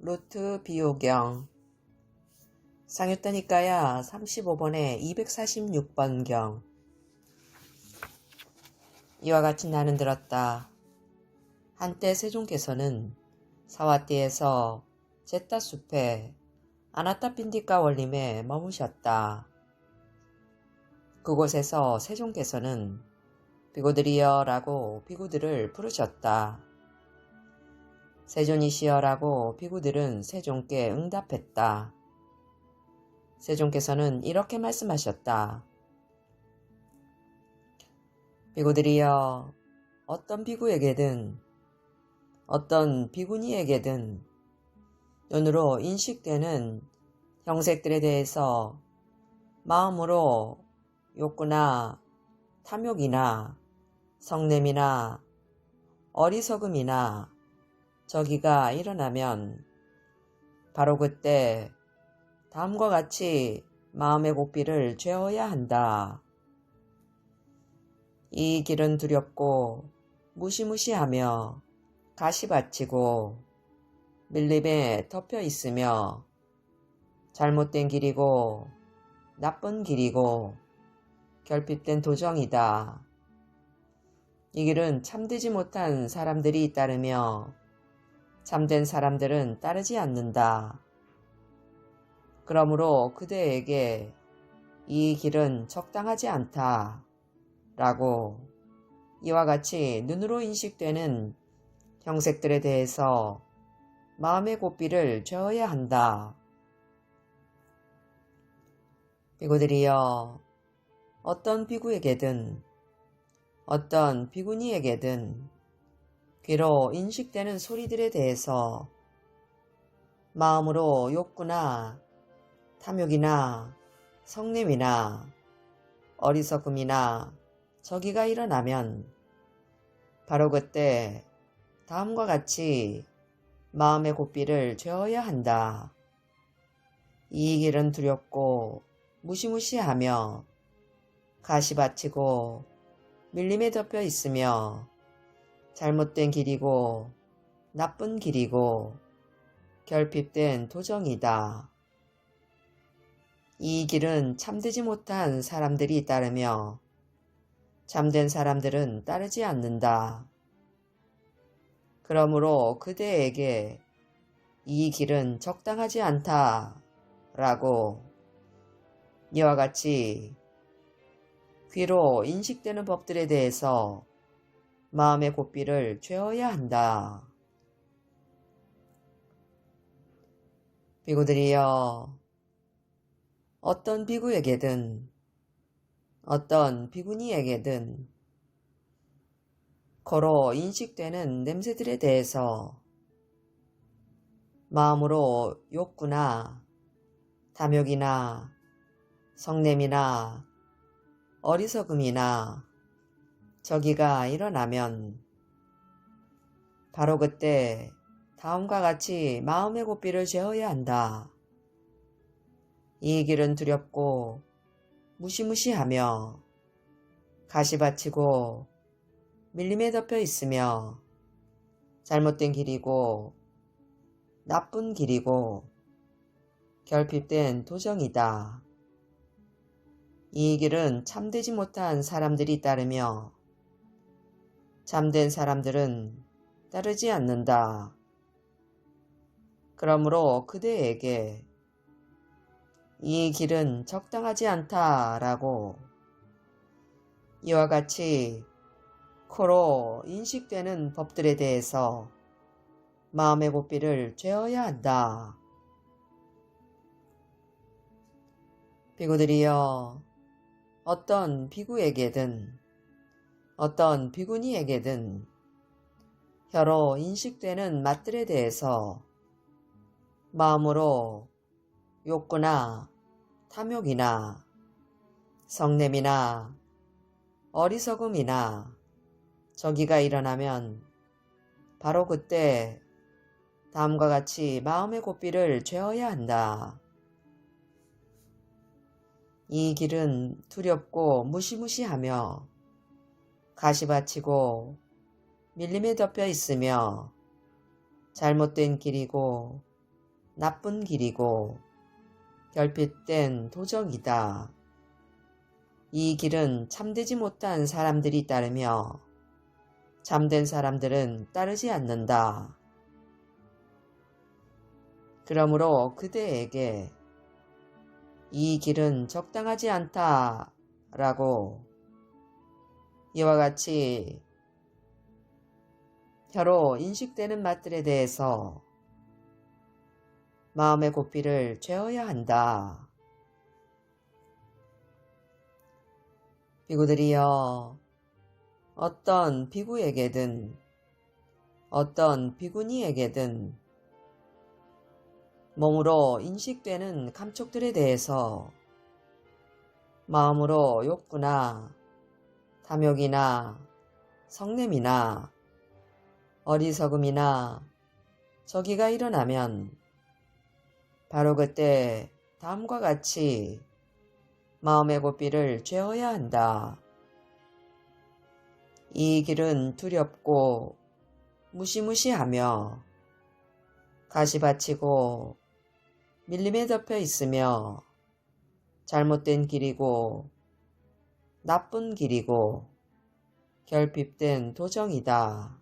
루트 비유경 상유타니까야 35번에 246번경. 이와 같이 나는 들었다. 한때 세종께서는 사와띠에서 제따숲에 아나타핀디카 원림에 머무셨다. 그곳에서 세종께서는 비구들이여 라고 비구들을 부르셨다. 세존이시여 라고 비구들은 세종께 응답했다. 세종께서는 이렇게 말씀하셨다. 비구들이여, 어떤 비구에게든 어떤 비구니에게든 눈으로 인식되는 형색들에 대해서 마음으로 욕구나 탐욕이나 성냄이나 어리석음이나 저기가 일어나면 바로 그때 다음과 같이 마음의 고삐를 죄어야 한다. 이 길은 두렵고 무시무시하며 가시밭이고 밀림에 덮여 있으며 잘못된 길이고 나쁜 길이고 결핍된 도정이다. 이 길은 참되지 못한 사람들이 따르며 참된 사람들은 따르지 않는다. 그러므로 그대에게 이 길은 적당하지 않다. 라고 이와 같이 눈으로 인식되는 형색들에 대해서 마음의 고삐를 죄어야 한다. 비구들이여, 어떤 비구에게든 어떤 비구니에게든 귀로 인식되는 소리들에 대해서 마음으로 욕구나 탐욕이나 성냄이나 어리석음이나 저기가 일어나면 바로 그때 다음과 같이 마음의 고삐를 죄어야 한다. 이 길은 두렵고 무시무시하며 가시밭이고 밀림에 덮여 있으며 잘못된 길이고 나쁜 길이고 결핍된 도정이다. 이 길은 참되지 못한 사람들이 따르며 참된 사람들은 따르지 않는다. 그러므로 그대에게 이 길은 적당하지 않다. 라고 이와 같이 귀로 인식되는 법들에 대해서 마음의 고삐를 죄어야 한다. 비구들이여, 어떤 비구에게든 어떤 비구니에게든 거로 인식되는 냄새들에 대해서 마음으로 욕구나 탐욕이나 성냄이나 어리석음이나 저기가 일어나면 바로 그때 다음과 같이 마음의 고삐를 죄어야 한다. 이 길은 두렵고 무시무시하며 가시밭이고 밀림에 덮여 있으며 잘못된 길이고 나쁜 길이고 결핍된 도정이다. 이 길은 참되지 못한 사람들이 따르며 참된 사람들은 따르지 않는다. 그러므로 그대에게 이 길은 적당하지 않다라고 이와 같이 코로 인식되는 법들에 대해서 마음의 고삐를 죄어야 한다. 비구들이여, 어떤 비구에게든 어떤 비구니에게든 혀로 인식되는 맛들에 대해서 마음으로 욕구나 탐욕이나 성냄이나 어리석음이나 저기가 일어나면 바로 그때 다음과 같이 마음의 고삐를 죄어야 한다. 이 길은 두렵고 무시무시하며 가시밭이고 밀림에 덮여 있으며 잘못된 길이고 나쁜 길이고 결핍된 도적이다. 이 길은 참되지 못한 사람들이 따르며 참된 사람들은 따르지 않는다. 그러므로 그대에게 이 길은 적당하지 않다 라고 이와 같이 혀로 인식되는 맛들에 대해서 마음의 고삐를 죄어야 한다. 비구들이여, 어떤 비구에게든 어떤 비구니에게든 몸으로 인식되는 감촉들에 대해서 마음으로 욕구나 탐욕이나 성냄이나 어리석음이나 저기가 일어나면 바로 그때 다음과 같이 마음의 고삐를 죄어야 한다. 이 길은 두렵고 무시무시하며 가시밭이고 밀림에 덮여 있으며 잘못된 길이고 나쁜 길이고 결핍된 도정이다.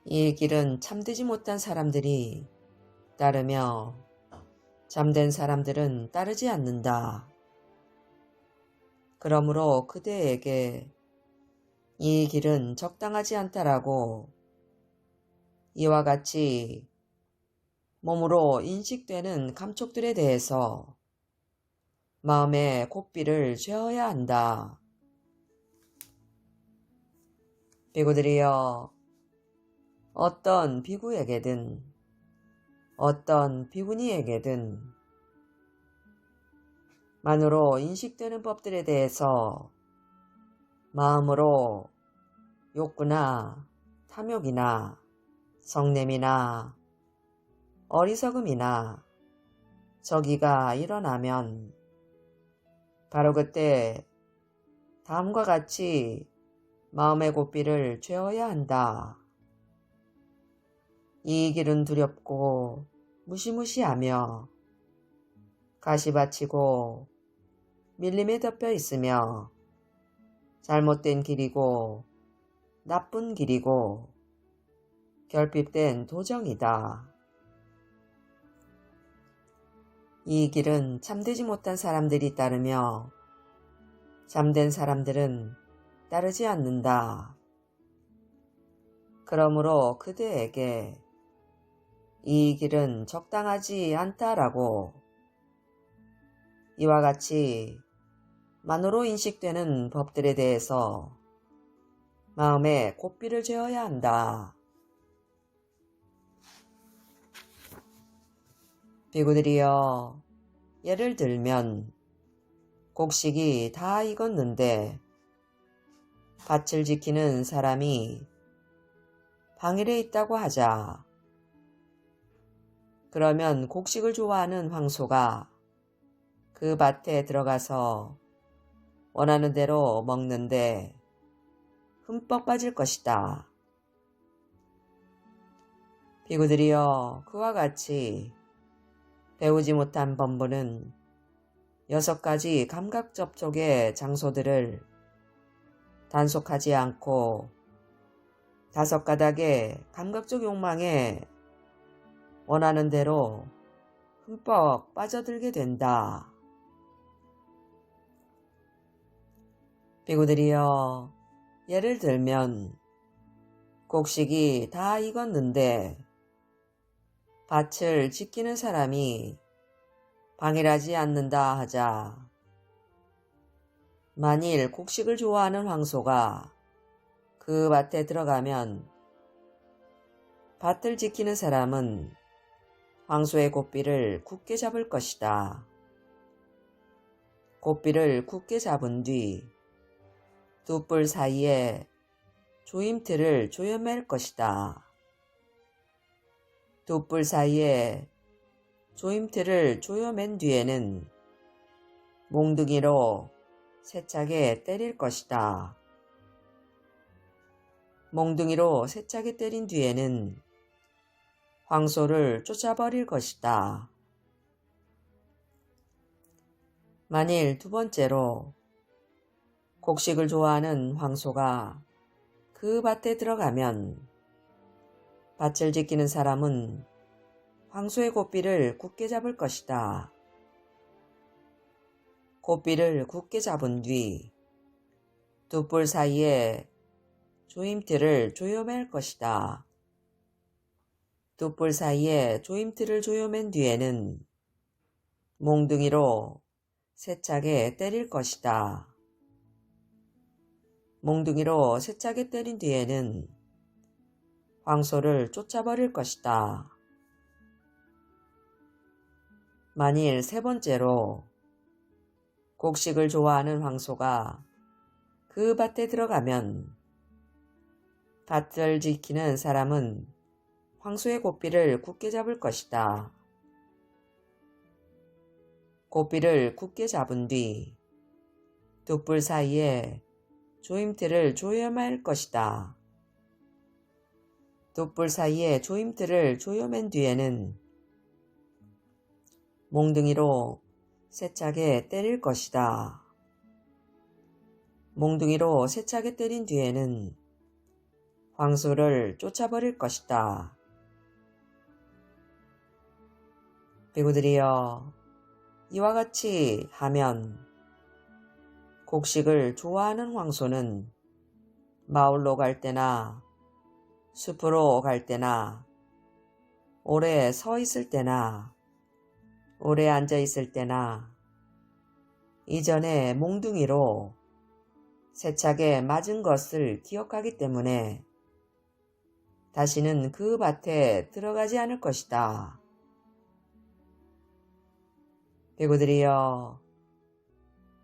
이 길은 참되지 못한 사람들이 따르며 잠든 사람들은 따르지 않는다. 그러므로 그대에게 이 길은 적당하지 않다라고 이와 같이 몸으로 인식되는 감촉들에 대해서 마음의 고삐를 죄어야 한다. 비구들이여, 어떤 비구에게든 어떤 비구니에게든 만으로 인식되는 법들에 대해서 마음으로 욕구나 탐욕이나 성냄이나 어리석음이나 저기가 일어나면 바로 그때 다음과 같이 마음의 고삐를 죄어야 한다. 이 길은 두렵고 무시무시하며 가시밭이고 밀림에 덮여 있으며 잘못된 길이고 나쁜 길이고 결핍된 도정이다. 이 길은 참되지 못한 사람들이 따르며 잠든 사람들은 따르지 않는다. 그러므로 그대에게 이 길은 적당하지 않다라고 이와 같이 만으로 인식되는 법들에 대해서 마음에 고삐를 죄어야 한다. 비구들이여, 예를 들면 곡식이 다 익었는데 밭을 지키는 사람이 방일에 있다고 하자. 그러면 곡식을 좋아하는 황소가 그 밭에 들어가서 원하는 대로 먹는데 흠뻑 빠질 것이다. 비구들이여, 그와 같이 배우지 못한 범부는 6가지 감각 접촉의 장소들을 단속하지 않고 5가닥의 감각적 욕망에 원하는 대로 흠뻑 빠져들게 된다. 비구들이여, 예를 들면 곡식이 다 익었는데 밭을 지키는 사람이 방일하지 않는다 하자. 만일 곡식을 좋아하는 황소가 그 밭에 들어가면 밭을 지키는 사람은 황소의 고삐를 굳게 잡을 것이다. 고삐를 굳게 잡은 뒤 두 뿔 사이에 조임틀을 조여맬 것이다. 두 뿔 사이에 조임틀을 조여맨 뒤에는 몽둥이로 세차게 때릴 것이다. 몽둥이로 세차게 때린 뒤에는 황소를 쫓아버릴 것이다. 만일 두 번째로 곡식을 좋아하는 황소가 그 밭에 들어가면 밭을 지키는 사람은 황소의 고삐를 굳게 잡을 것이다. 고삐를 굳게 잡은 뒤 두 뿔 사이에 조임틀을 조여맬 것이다. 두 뿔 사이에 조임틀을 조여맨 뒤에는 몽둥이로 세차게 때릴 것이다. 몽둥이로 세차게 때린 뒤에는 황소를 쫓아버릴 것이다. 만일 세 번째로 곡식을 좋아하는 황소가 그 밭에 들어가면 밭을 지키는 사람은 황소의 고삐를 굳게 잡을 것이다. 고삐를 굳게 잡은 뒤 두 뿔 사이에 조임틀을 조여맬 것이다. 두 뿔 사이에 조임틀을 조여맨 뒤에는 몽둥이로 세차게 때릴 것이다. 몽둥이로 세차게 때린 뒤에는 황소를 쫓아버릴 것이다. 배구들이여, 이와 같이 하면 곡식을 좋아하는 황소는 마을로 갈 때나 숲으로 갈 때나 오래 서 있을 때나 오래 앉아 있을 때나 이전에 몽둥이로 세차게 맞은 것을 기억하기 때문에 다시는 그 밭에 들어가지 않을 것이다. 배구들이여,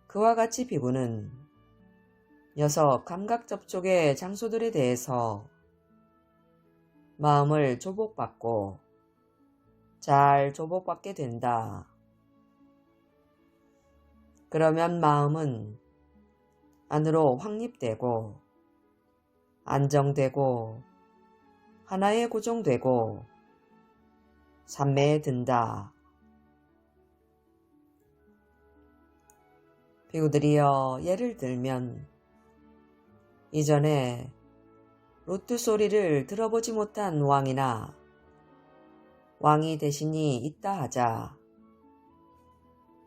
그와 같이 비구는 녀석 감각 접촉의 장소들에 대해서 마음을 조복받고 잘 조복받게 된다. 그러면 마음은 안으로 확립되고 안정되고 하나에 고정되고 삼매에 든다. 배우들이여, 예를 들면 이전에 루트 소리를 들어보지 못한 왕이나 왕이 대신이 있다 하자.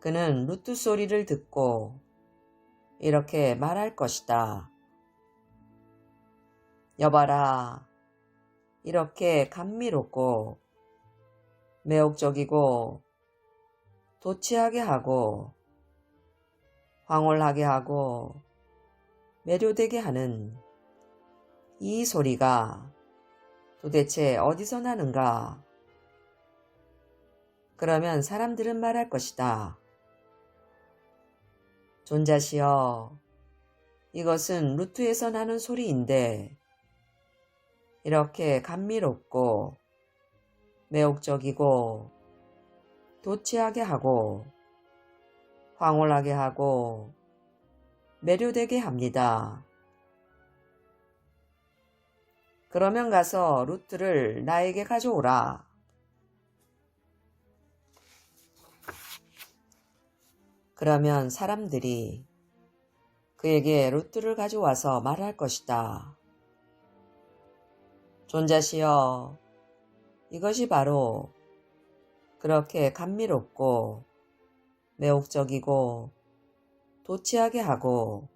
그는 루트 소리를 듣고 이렇게 말할 것이다. 여봐라, 이렇게 감미롭고 매혹적이고 도취하게 하고 황홀하게 하고 매료되게 하는 이 소리가 도대체 어디서 나는가? 그러면 사람들은 말할 것이다. 존자시여, 이것은 루트에서 나는 소리인데 이렇게 감미롭고 매혹적이고 도취하게 하고 황홀하게 하고 매료되게 합니다. 그러면 가서 루트를 나에게 가져오라. 그러면 사람들이 그에게 루트를 가져와서 말할 것이다. 존자시여, 이것이 바로 그렇게 감미롭고 매혹적이고 도취하게 하고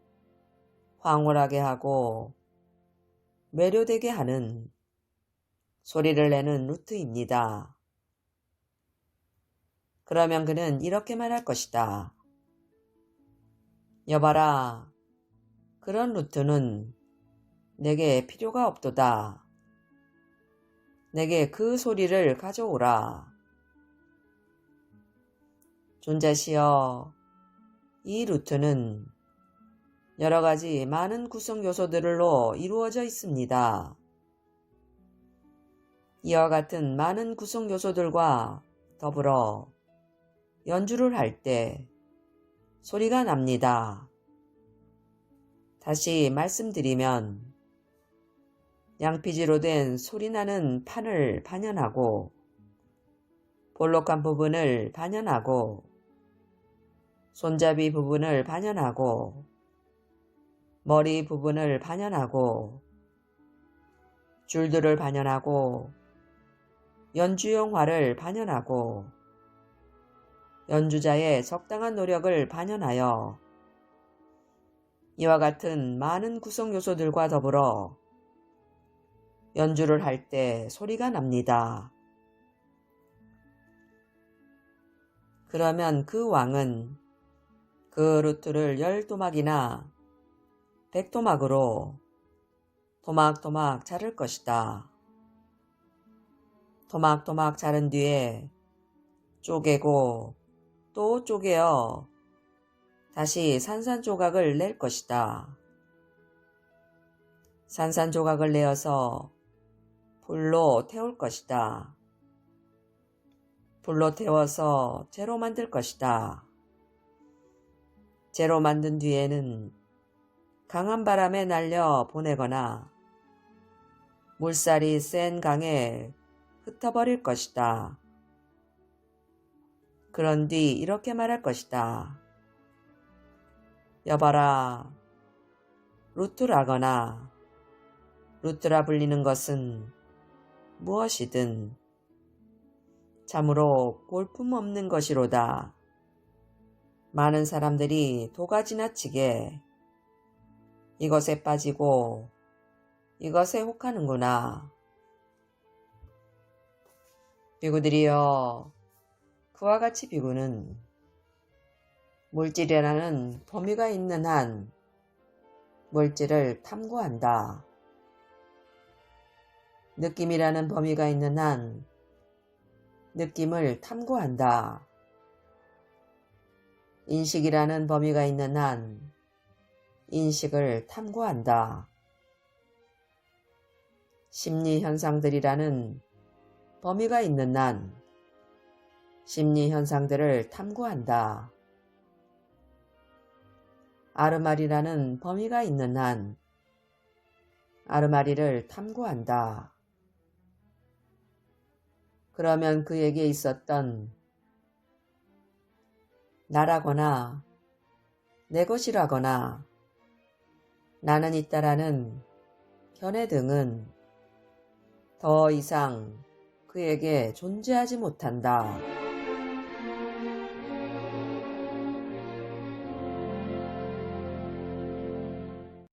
황홀하게 하고 매료되게 하는 소리를 내는 루트입니다. 그러면 그는 이렇게 말할 것이다. 여봐라, 그런 루트는 내게 필요가 없도다. 내게 그 소리를 가져오라. 존자시여, 이 루트는 여러 가지 많은 구성 요소들로 이루어져 있습니다. 이와 같은 많은 구성 요소들과 더불어 연주를 할 때 소리가 납니다. 다시 말씀드리면 양피지로 된 소리나는 판을 반연하고 볼록한 부분을 반연하고 손잡이 부분을 반연하고 머리 부분을 반연하고 줄들을 반연하고 연주용 활을 반연하고 연주자의 적당한 노력을 반연하여 이와 같은 많은 구성 요소들과 더불어 연주를 할 때 소리가 납니다. 그러면 그 왕은 그 루트를 10토막이나 100토막으로 토막토막 자를 것이다. 토막토막 자른 뒤에 쪼개고 또 쪼개어 다시 산산조각을 낼 것이다. 산산조각을 내어서 불로 태울 것이다. 불로 태워서 재로 만들 것이다. 재로 만든 뒤에는 강한 바람에 날려 보내거나 물살이 센 강에 흩어버릴 것이다. 그런 뒤 이렇게 말할 것이다. 여봐라, 루트라거나 루트라 불리는 것은 무엇이든 참으로 볼품없는 것이로다. 많은 사람들이 도가 지나치게 이것에 빠지고 이것에 혹하는구나. 비구들이여, 그와 같이 비구는 물질이라는 범위가 있는 한 물질을 탐구한다. 느낌이라는 범위가 있는 한 느낌을 탐구한다. 인식이라는 범위가 있는 한 인식을 탐구한다. 심리현상들이라는 범위가 있는 한 심리현상들을 탐구한다. 아르마리라는 범위가 있는 한 아르마리를 탐구한다. 그러면 그에게 있었던 나라거나 내 것이라거나 나는 있다라는 견해 등은 더 이상 그에게 존재하지 못한다.